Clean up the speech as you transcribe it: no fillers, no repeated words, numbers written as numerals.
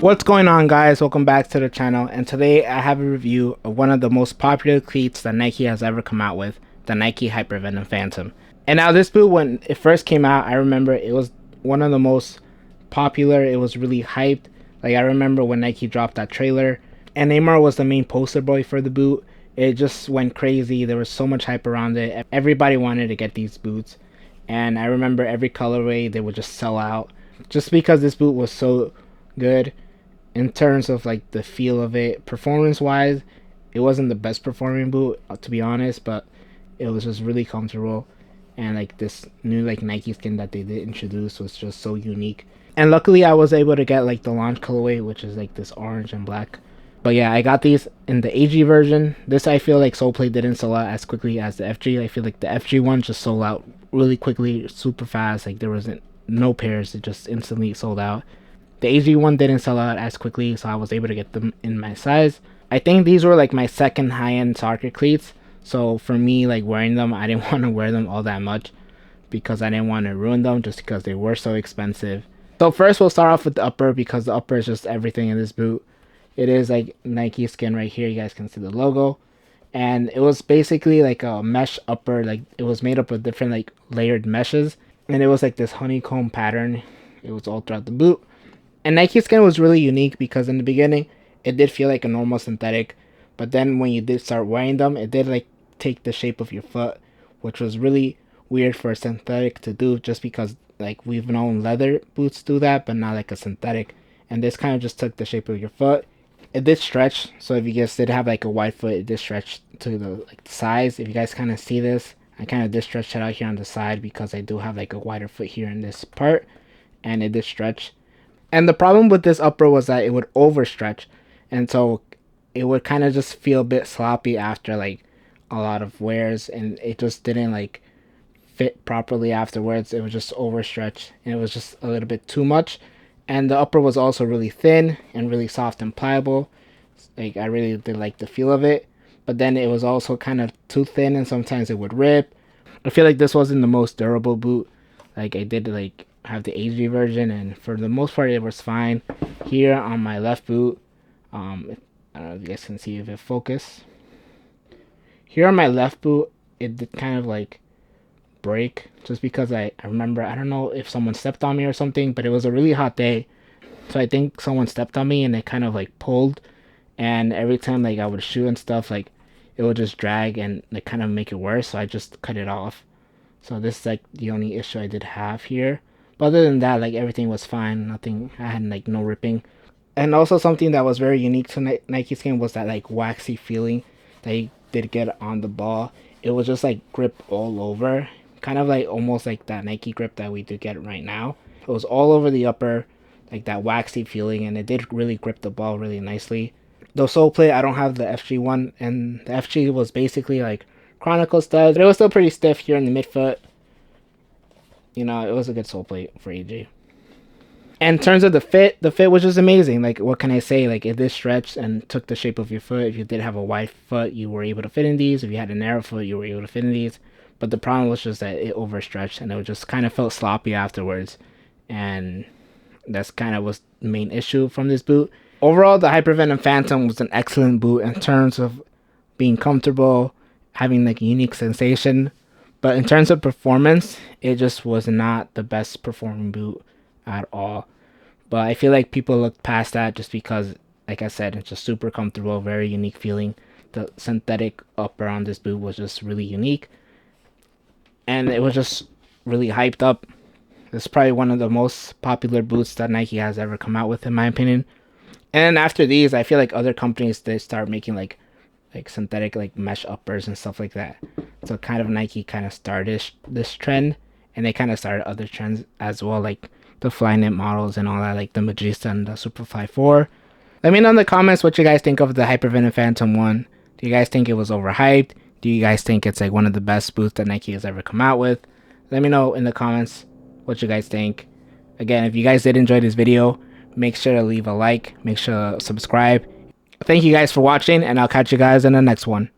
What's going on, guys? Welcome back to the channel, and today I have a review of one of the most popular cleats that Nike has ever come out with, the Nike Hypervenom Phantom. And now this boot, when it first came out, I remember it was one of the most popular. It was really hyped. Like, I remember when Nike dropped that trailer and Neymar was the main poster boy for the boot. It just went crazy. There was so much hype around it. Everybody wanted to get these boots, and I remember every colorway they would just sell out just because this boot was so good. In terms of like the feel of it, performance wise, it wasn't the best performing boot, to be honest, but it was just really comfortable. And like this new like Nike skin that they did introduce was just so unique. And luckily I was able to get like the launch colorway, which is like this orange and black. But yeah, I got these in the AG version. This, I feel like Soulplay didn't sell out as quickly as the FG. I feel like the FG one just sold out really quickly, super fast. Like there wasn't no pairs, it just instantly sold out. The AG one didn't sell out as quickly, so I was able to get them in my size. I think these were like my second high-end soccer cleats. So for me, like wearing them, I didn't want to wear them all that much because I didn't want to ruin them just because they were so expensive. So first we'll start off with the upper, because the upper is just everything in this boot. It is like Nike skin right here. You guys can see the logo. And it was basically like a mesh upper. Like it was made up of different like layered meshes. And it was like this honeycomb pattern. It was all throughout the boot. And Nike skin was really unique because in the beginning, it did feel like a normal synthetic. But then when you did start wearing them, it did like take the shape of your foot, which was really weird for a synthetic to do, just because like we've known leather boots do that, but not like a synthetic. And this kind of just took the shape of your foot. It did stretch, so if you guys did have like a wide foot, it did stretch to the like the size. If you guys kind of see this, I kind of did stretch it out here on the side because I do have like a wider foot here in this part, and it did stretch. And the problem with this upper was that it would overstretch, and so it would kind of just feel a bit sloppy after like a lot of wears, and it just didn't like fit properly afterwards. It was just overstretch, and it was just a little bit too much. And the upper was also really thin and really soft and pliable. Like I really did like the feel of it, but then it was also kind of too thin, and sometimes it would rip. I feel like this wasn't the most durable boot. Like I did like have the AG version, and for the most part it was fine. Here on my left boot, I don't know if you guys can see if it focus. Here on my left boot, it did kind of like break, just because I remember, I don't know if someone stepped on me or something, but it was a really hot day, so I think someone stepped on me and it kind of like pulled, and every time like I would shoot and stuff, like it would just drag and like kind of make it worse, so I just cut it off. So this is like the only issue I did have here. But other than that, like everything was fine. Nothing, I had like no ripping. And also something that was very unique to Nike skin was that like waxy feeling that you did get on the ball. It was just like grip all over, kind of like almost like that Nike grip that we do get right now. It was all over the upper, like that waxy feeling, and it did really grip the ball really nicely. Though Soulplay, I don't have the FG one, and the FG was basically like Chronicle studs, but it was still pretty stiff here in the midfoot. You know, it was a good Soulplay for AG. And in terms of the fit was just amazing. Like, what can I say? Like, it did stretch and took the shape of your foot. If you did have a wide foot, you were able to fit in these. If you had a narrow foot, you were able to fit in these. But the problem was just that it overstretched, and it just kind of felt sloppy afterwards. And that's kind of was the main issue from this boot. Overall, the Hypervenom Phantom was an excellent boot in terms of being comfortable, having like a unique sensation. But in terms of performance, it just was not the best performing boot at all. But I feel like people looked past that just because, like I said, it's just super comfortable, very unique feeling. The synthetic upper on this boot was just really unique. And it was just really hyped up. It's probably one of the most popular boots that Nike has ever come out with, in my opinion. And after these, I feel like other companies, they start making like synthetic like mesh uppers and stuff like that. So kind of Nike kind of started this trend, and they kind of started other trends as well, like the Flyknit models and all that, like the Magista and the Superfly 4. Let me know in the comments what you guys think of the Hypervenom Phantom 1. Do you guys think it was overhyped? Do you guys think it's like one of the best boots that Nike has ever come out with? Let me know in the comments what you guys think. Again, if you guys did enjoy this video, make sure to leave a like, make sure to subscribe. Thank you guys for watching, and I'll catch you guys in the next one.